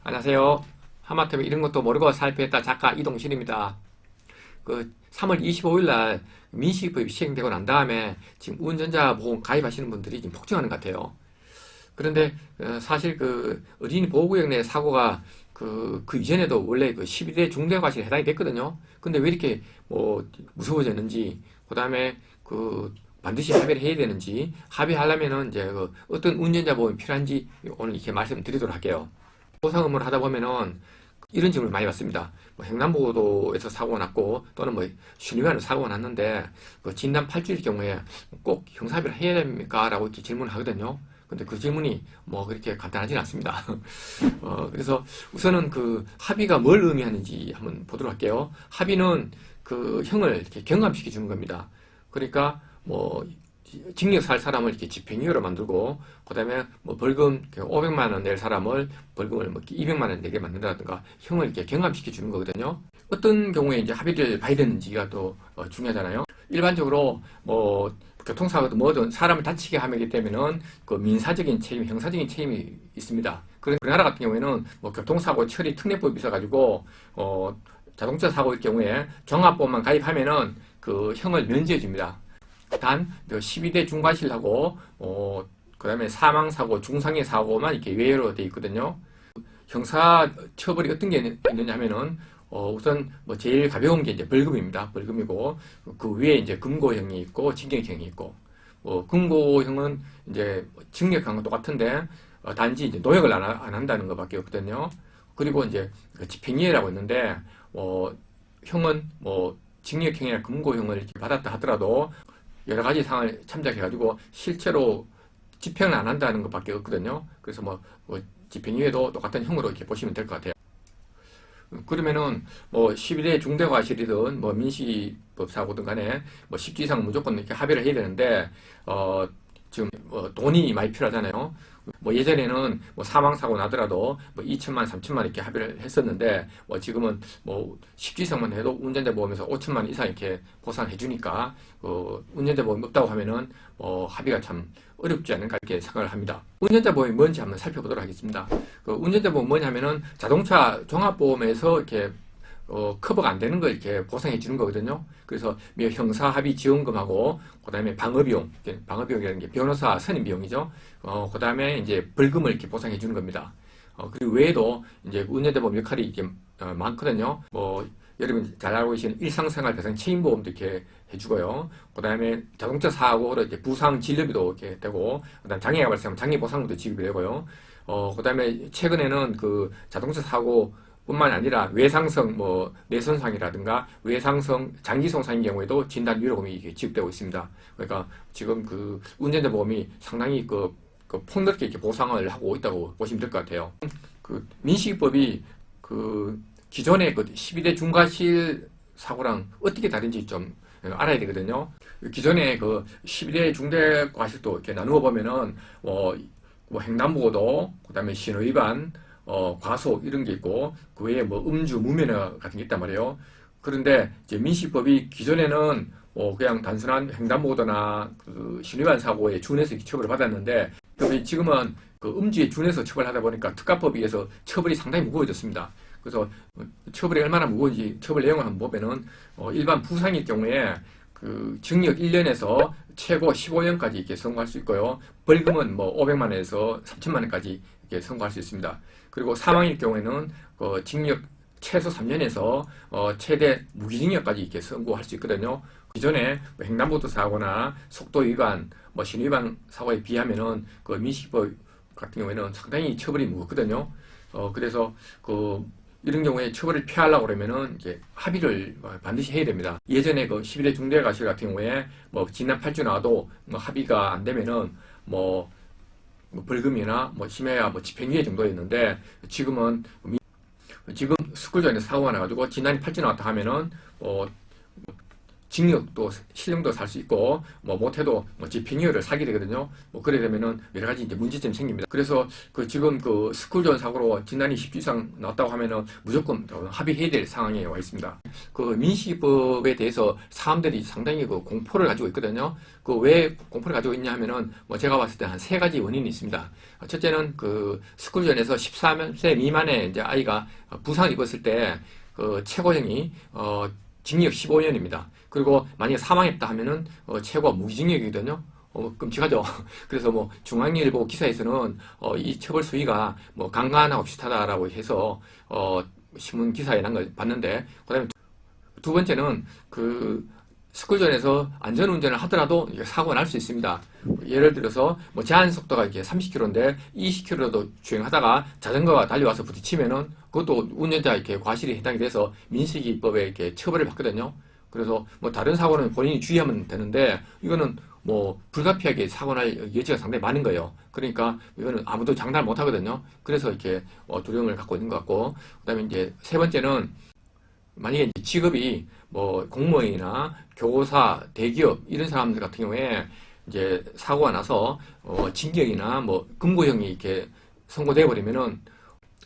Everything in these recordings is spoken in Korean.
안녕하세요. 하마터면 이런 것도 모르고 살펴했다 작가 이동실입니다. 3월 25일 날 민식이법이 시행되고 난 다음에 지금 운전자 보험 가입하시는 분들이 지금 폭증하는 것 같아요. 그런데 사실 어린이 보호구역 내 사고가 그 이전에도 원래 12대 중대과실에 해당이 됐거든요. 근데 왜 이렇게 무서워졌는지, 그 다음에 반드시 합의를 해야 되는지, 합의하려면은 이제 어떤 운전자 보험이 필요한지 오늘 이렇게 말씀드리도록 할게요. 보상 업무를 하다 보면은 이런 질문을 많이 받습니다. 횡단보도에서 사고가 났고 또는 신호위반으로 사고가 났는데 진단 8주일 경우에 꼭 형사합의를 해야 됩니까? 라고 이렇게 질문을 하거든요. 근데 그 질문이 그렇게 간단하진 않습니다. 그래서 우선은 합의가 뭘 의미하는지 한번 보도록 할게요. 합의는 형을 이렇게 경감시켜 주는 겁니다. 그러니까 징역 살 사람을 이렇게 집행유예로 만들고, 그 다음에 벌금 500만 원 낼 사람을 벌금을 200만 원 내게 만든다든가 형을 이렇게 경감시켜 주는 거거든요. 어떤 경우에 이제 합의를 봐야 되는지가 또 중요하잖아요. 일반적으로 교통사고도 뭐든 사람을 다치게 하기 때문에는 민사적인 책임, 형사적인 책임이 있습니다. 그런 우리나라 같은 경우에는 교통사고 처리 특례법이 있어가지고 자동차 사고일 경우에 종합보험만 가입하면은 형을 면제해 줍니다. 단 12대 중과실하고 그 다음에 사망사고, 중상해 사고만 이렇게 외로 되어 있거든요. 형사 처벌이 어떤 게 있느냐 하면은 우선 제일 가벼운 게 이제 벌금입니다. 벌금이고 그 위에 이제 금고형이 있고 징역형이 있고, 금고형은 이제 징역형은 똑같은데 단지 이제 노역을 안 한다는 것밖에 없거든요. 그리고 이제 집행유예라고 있는데 형은 징역형이나 금고형을 이렇게 받았다 하더라도 여러 가지 상황을 참작해가지고 실제로 집행을 안 한다는 것밖에 없거든요. 그래서 집행유예도 똑같은 형으로 이렇게 보시면 될 것 같아요. 그러면은 12대 중대과실이든 민식이법 사고든 간에 10주 이상 무조건 이렇게 합의를 해야 되는데 지금 돈이 많이 필요하잖아요. 예전에는 사망사고 나더라도 2천만, 3천만 이렇게 합의를 했었는데 지금은 10주 이상만 해도 운전자 보험에서 5천만 원 이상 이렇게 보상해 주니까 운전자 보험이 없다고 하면은 합의가 참 어렵지 않을까 이렇게 생각을 합니다. 운전자 보험이 뭔지 한번 살펴보도록 하겠습니다. 운전자 보험 뭐냐면은 자동차 종합보험에서 이렇게 커버가 안 되는 걸 이렇게 보상해 주는 거거든요. 그래서 형사 합의 지원금하고, 그 다음에 방어비용이라는 게 변호사 선임 비용이죠. 그 다음에 이제 벌금을 이렇게 보상해 주는 겁니다. 그리고 외에도 이제 운전자 보험 역할이 이렇게 많거든요. 여러분 잘 알고 계시는 일상생활 배상 책임보험도 이렇게 해주고요. 그 다음에 자동차 사고로 이제 부상 진료비도 이렇게 되고, 그 다음 장애가 발생하면 장애 보상도 지급이 되고요. 그 다음에 최근에는 자동차 사고 뿐만 아니라 외상성 뇌손상이라든가 외상성 장기 손상인 경우에도 진단 위로금이 지급되고 있습니다. 그러니까 지금 운전자 보험이 상당히 폭넓게 이렇게 보상을 하고 있다고 보시면 될 것 같아요. 민식이법이 기존의 12대 중과실 사고랑 어떻게 다른지 좀 알아야 되거든요. 기존의 12대 중대과실도 이렇게 나누어 보면은 횡단보도, 그다음에 신호위반, 과속 이런 게 있고 그 외에 음주, 무면허 같은 게 있단 말이에요. 그런데 이제 민식법이 기존에는 그냥 단순한 횡단보도나 신호위반 사고에 준해서 처벌을 받았는데 지금은 음주에 준해서 처벌하다 보니까 특가법에 의해서 처벌이 상당히 무거워졌습니다. 그래서 처벌이 얼마나 무거운지 처벌 내용을 한번 보면은 일반 부상일 경우에 징역 1년에서 최고 15년까지 이렇게 선고할 수 있고요. 벌금은 500만 원에서 3천만 원까지 이렇게 선고할 수 있습니다. 그리고 사망일 경우에는 징역 최소 3년에서 최대 무기징역까지 이렇게 선고할 수 있거든요. 기존에 횡단보도 사고나 속도 위반, 신호위반 사고에 비하면은 민식법 같은 경우에는 상당히 처벌이 무겁거든요. 그래서 이런 경우에 처벌을 피하려고 그러면은 이제 합의를 반드시 해야 됩니다. 예전에 12대 중대과실 같은 경우에 진단 8주 나와도 합의가 안 되면은 벌금이나 심해야 집행유예 정도였는데 지금 스쿨존에서 사고가 나가지고 진단이 8주 나왔다 하면은 징역도 실형도 살 수 있고 뭐 못해도 뭐 집행유예를 살게 되거든요. 뭐 그래 되면은 여러 가지 이제 문제점이 생깁니다. 그래서 그 지금 그 스쿨존 사고로 진단이 10주 이상 나왔다고 하면은 무조건 합의해야 될 상황에 와 있습니다. 그 민식이법에 대해서 사람들이 상당히 그 공포를 가지고 있거든요. 그 왜 공포를 가지고 있냐 하면은 뭐 제가 봤을 때 한 세 가지 원인이 있습니다. 첫째는 그 스쿨존에서 13세 미만의 이제 아이가 부상을 입었을 때 그 최고형이 징역 15년입니다. 그리고 만약에 사망했다 하면은 최고 무기징역이거든요. 끔찍하죠. 그래서 뭐 중앙일보 기사에서는 이 처벌 수위가 뭐 강간하고 비슷하다라고 해서 신문 기사에 난 걸 봤는데, 그다음에 두 번째는 그 스쿨존에서 안전운전을 하더라도 사고가 날 수 있습니다. 예를 들어서 뭐 제한 속도가 이게 30km인데 20km도 주행하다가 자전거가 달려와서 부딪히면은 그것도 운전자 이렇게 과실이 해당이 돼서 민식이법에 이렇게 처벌을 받거든요. 그래서 뭐 다른 사고는 본인이 주의하면 되는데 이거는 뭐 불가피하게 사고 날 여지가 상당히 많은 거예요. 그러니까 이거는 아무도 장담을 못 하거든요. 그래서 이렇게 두려움을 갖고 있는 것 같고, 그다음에 이제 세 번째는 만약에 이제 직업이 뭐 공무원이나 교사, 대기업 이런 사람들 같은 경우에 이제 사고가 나서 징역이나 뭐 금고형이 이렇게 선고돼 버리면은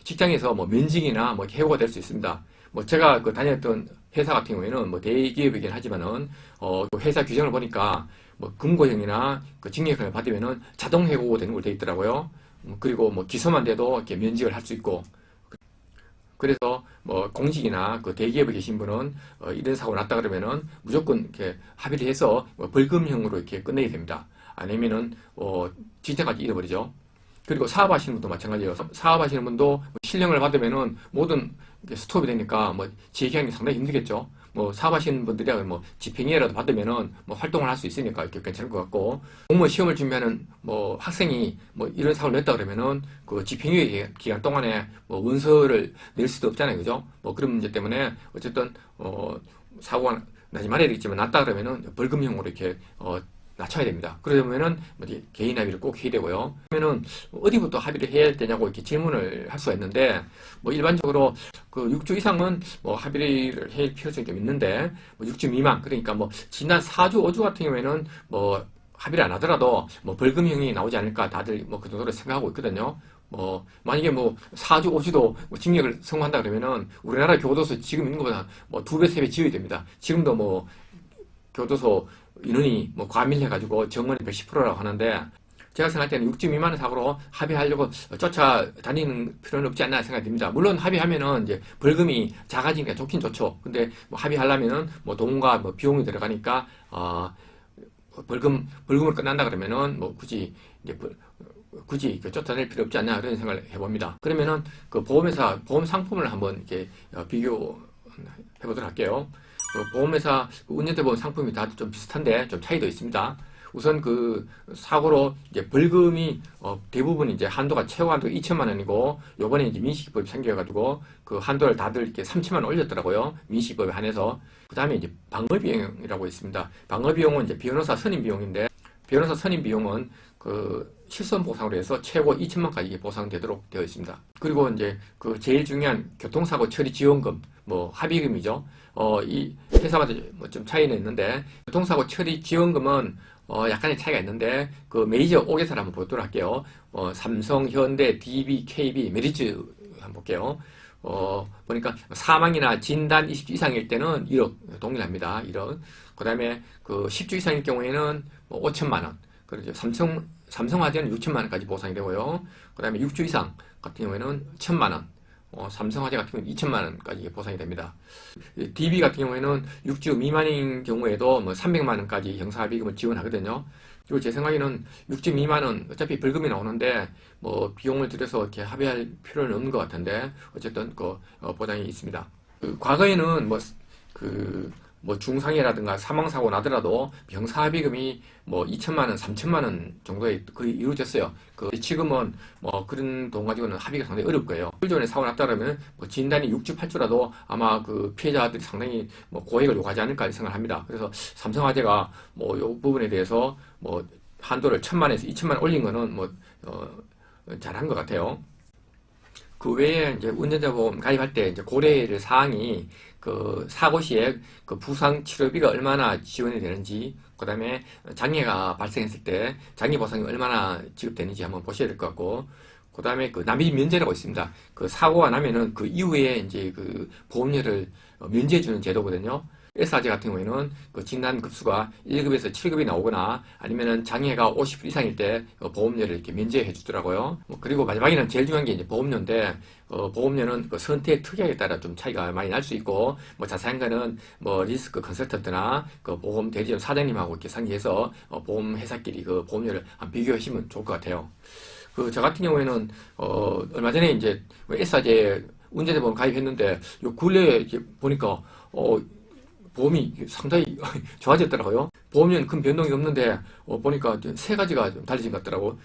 직장에서 뭐 면직이나 뭐 해고가 될 수 있습니다. 뭐 제가 그 다녔던 회사 같은 경우에는 뭐 대기업이긴 하지만은 그 회사 규정을 보니까 뭐 금고형이나 그 징역형을 받으면은 자동 해고 되는 걸로 돼 있더라고요. 그리고 뭐 기소만 돼도 이렇게 면직을 할 수 있고. 그래서 뭐 공직이나 그 대기업에 계신 분은 이런 사고 났다 그러면은 무조건 이렇게 합의를 해서 뭐 벌금형으로 이렇게 끝내게 됩니다. 아니면은 진짜까지 잃어버리죠. 그리고 사업하시는 분도 마찬가지예요. 사업하시는 분도 뭐 실형을 받으면은 모든 게 스톱이 되니까 뭐 재기하는 게 상당히 힘들겠죠. 뭐 사업하시는 분들이야 뭐 집행유예라도 받으면은 뭐 활동을 할 수 있으니까 이렇게 괜찮을 것 같고, 공무원 시험을 준비하는 뭐 학생이 뭐 이런 사고를 냈다 그러면은 그 집행유예 기간 동안에 뭐 원서를 낼 수도 없잖아요, 그죠? 뭐 그런 문제 때문에 어쨌든 사고가 나지 말아야 되겠지만 났다 그러면은 벌금형으로 이렇게 낮춰야 됩니다. 그러면은 개인 합의를 꼭 해야 되고요. 그러면은 어디부터 합의를 해야 되냐고 이렇게 질문을 할 수가 있는데, 뭐 일반적으로 그 6주 이상은 뭐 합의를 할 필요성이 좀 있는데, 뭐 6주 미만, 그러니까 뭐 지난 4주, 5주 같은 경우에는 뭐 합의를 안 하더라도 뭐 벌금형이 나오지 않을까 다들 뭐 그 정도로 생각하고 있거든요. 뭐 만약에 뭐 4주, 5주도 뭐 징역을 선고한다 그러면은 우리나라 교도소 지금 있는 것보다 뭐 2배, 3배 지어야 됩니다. 지금도 뭐 교도소 인원이 뭐 과밀해가지고 정원이 110%라고 하는데, 제가 생각할 때는 6주 미만의 사고로 합의하려고 쫓아다니는 필요는 없지 않나 생각이 듭니다. 물론 합의하면은 이제 벌금이 작아지니까 좋긴 좋죠. 근데 뭐 합의하려면은 뭐 돈과 뭐 비용이 들어가니까 벌금으로 끝난다 그러면은 뭐 굳이 쫓아낼 필요 없지 않냐 그런 생각을 해봅니다. 그러면은 그 보험회사 보험 상품을 한번 이렇게 비교해 보도록 할게요. 보험회사 운전대 보험 상품이 다 좀 비슷한데 좀 차이도 있습니다. 우선 그 사고로 이제 벌금이 대부분 이제 한도가 최고 한도가 2천만 원이고, 요번에 이제 민식이법이 생겨가지고 그 한도를 다들 이렇게 3천만 원 올렸더라고요. 민식이법에 한해서. 그 다음에 이제 방어비용이라고 있습니다. 방어비용은 이제 변호사 선임 비용인데, 변호사 선임 비용은 그 실손 보상으로 해서 최고 2천만까지 보상되도록 되어 있습니다. 그리고 이제 그 제일 중요한 교통사고 처리 지원금, 뭐 합의금이죠. 이 회사마다 뭐 좀 차이는 있는데, 교통사고 처리 지원금은 약간의 차이가 있는데, 그 메이저 5개사를 한번 보도록 할게요. 삼성, 현대, DB, KB, 메리츠 한번 볼게요. 보니까 사망이나 진단 20주 이상일 때는 1억 동일합니다. 1억. 그 다음에 그 10주 이상일 경우에는 뭐 5천만 원. 그렇죠. 삼성화재는 6천만 원까지 보상이 되고요. 그 다음에 6주 이상 같은 경우에는 1천만 원. 삼성화재 같은 경우는 2천만 원까지 보상이 됩니다. DB 같은 경우에는 6주 미만인 경우에도 뭐 300만 원까지 형사합의금을 지원하거든요. 그리고 제 생각에는 6주 미만은 어차피 벌금이 나오는데 뭐 비용을 들여서 이렇게 합의할 필요는 없는 것 같은데, 어쨌든 그 보장이 있습니다. 과거에는 뭐 중상해라든가 사망사고 나더라도 형사합의금이 뭐 2천만 원, 3천만 원 정도에 거의 이루어졌어요. 지금은 뭐 그런 돈 가지고는 합의가 상당히 어려울 거예요. 실존에 사고 났다 그러면 뭐 진단이 6주, 8주라도 아마 그 피해자들이 상당히 뭐 고액을 요구하지 않을까 생각을 합니다. 그래서 삼성화재가 뭐 요 부분에 대해서 뭐 한도를 1천만 원에서 2천만 원 올린 거는 뭐 잘한 것 같아요. 그 외에 이제 운전자 보험 가입할 때 이제 고려해야 될 사항이 그 사고 시에 그 부상 치료비가 얼마나 지원이 되는지, 그 다음에 장애가 발생했을 때 장애 보상이 얼마나 지급되는지 한번 보셔야 될 것 같고, 그 다음에 그 납입 면제라고 있습니다. 그 사고가 나면은 그 이후에 이제 그 보험료를 면제해주는 제도거든요. S화재 같은 경우에는 그 진단급수가 1급에서 7급이 나오거나 아니면은 장애가 50% 이상일 때 보험료를 이렇게 면제해 주더라고요. 그리고 마지막에는 제일 중요한 게 이제 보험료인데, 보험료는 그 선택 특약에 따라 좀 차이가 많이 날 수 있고, 뭐 자세한 거는 뭐 리스크 컨설턴트나 그 보험 대리점 사장님하고 이렇게 상의해서 보험 회사끼리 그 보험료를 한번 비교하시면 좋을 것 같아요. 그 저 같은 경우에는 얼마 전에 이제 S화재 운전자 보험 가입했는데 요 근래에 이렇게 보니까 보험이 상당히 좋아졌더라고요. 보험료는 큰 변동이 없는데 보니까 세 가지가 좀 달라진 것 같더라고.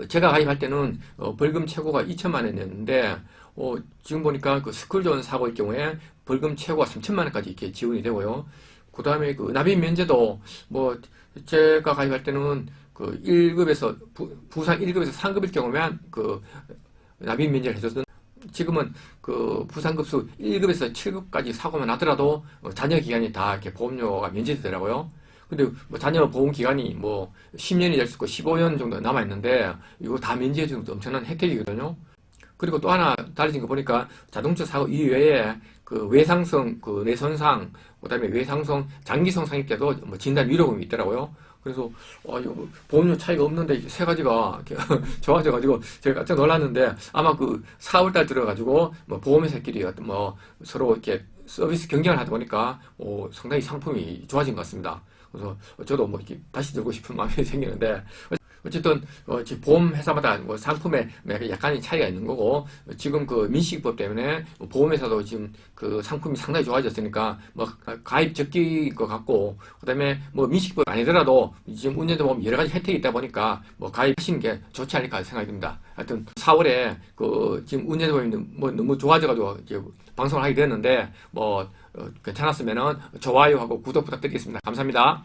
제가 가입할 때는 벌금 최고가 2천만 원이었는데 지금 보니까 그 스쿨존 사고일 경우에 벌금 최고가 3천만 원까지 이렇게 지원이 되고요. 그 다음에 그 납입 면제도 뭐 제가 가입할 때는 그 1급에서 부상 1급에서 3급일 경우면 그 납입 면제를 해줬던, 지금은 그 부상급수 1급에서 7급까지 사고만 나더라도 자녀 기간이 다 이렇게 보험료가 면제되더라고요. 근데 뭐 자녀 보험 기간이 뭐 10년이 될 수 있고 15년 정도 남아 있는데 이거 다 면제해 주는 것도 엄청난 혜택이거든요. 그리고 또 하나 달라진 거 보니까 자동차 사고 이외에 그 외상성 그 뇌손상, 그다음에 외상성 장기성 상입 때도 뭐 진단 위로금이 있더라고요. 그래서 이거 보험료 차이가 없는데 이게 세 가지가 이렇게 좋아져가지고 제가 깜짝 놀랐는데, 아마 그 4월달 들어가지고 뭐 보험회사끼리 뭐 서로 이렇게 서비스 경쟁을 하다 보니까 상당히 상품이 좋아진 것 같습니다. 그래서 저도 뭐 이렇게 다시 들고 싶은 마음이 생기는데, 어쨌든 지금 보험 회사마다 뭐 상품에 약간의 차이가 있는 거고, 지금 그 민식이법 때문에 보험회사도 지금 그 상품이 상당히 좋아졌으니까 뭐 가입 적기일 것 같고, 그다음에 뭐 민식이법 아니더라도 지금 운전자 보험 여러 가지 혜택이 있다 보니까 뭐 가입하시는 게 좋지 않을까 생각이 듭니다. 하여튼 4월에 그 지금 운전자 보험이 뭐 너무 좋아져가지고 이제 방송을 하게 됐는데, 뭐 괜찮았으면은 좋아요하고 구독 부탁드리겠습니다. 감사합니다.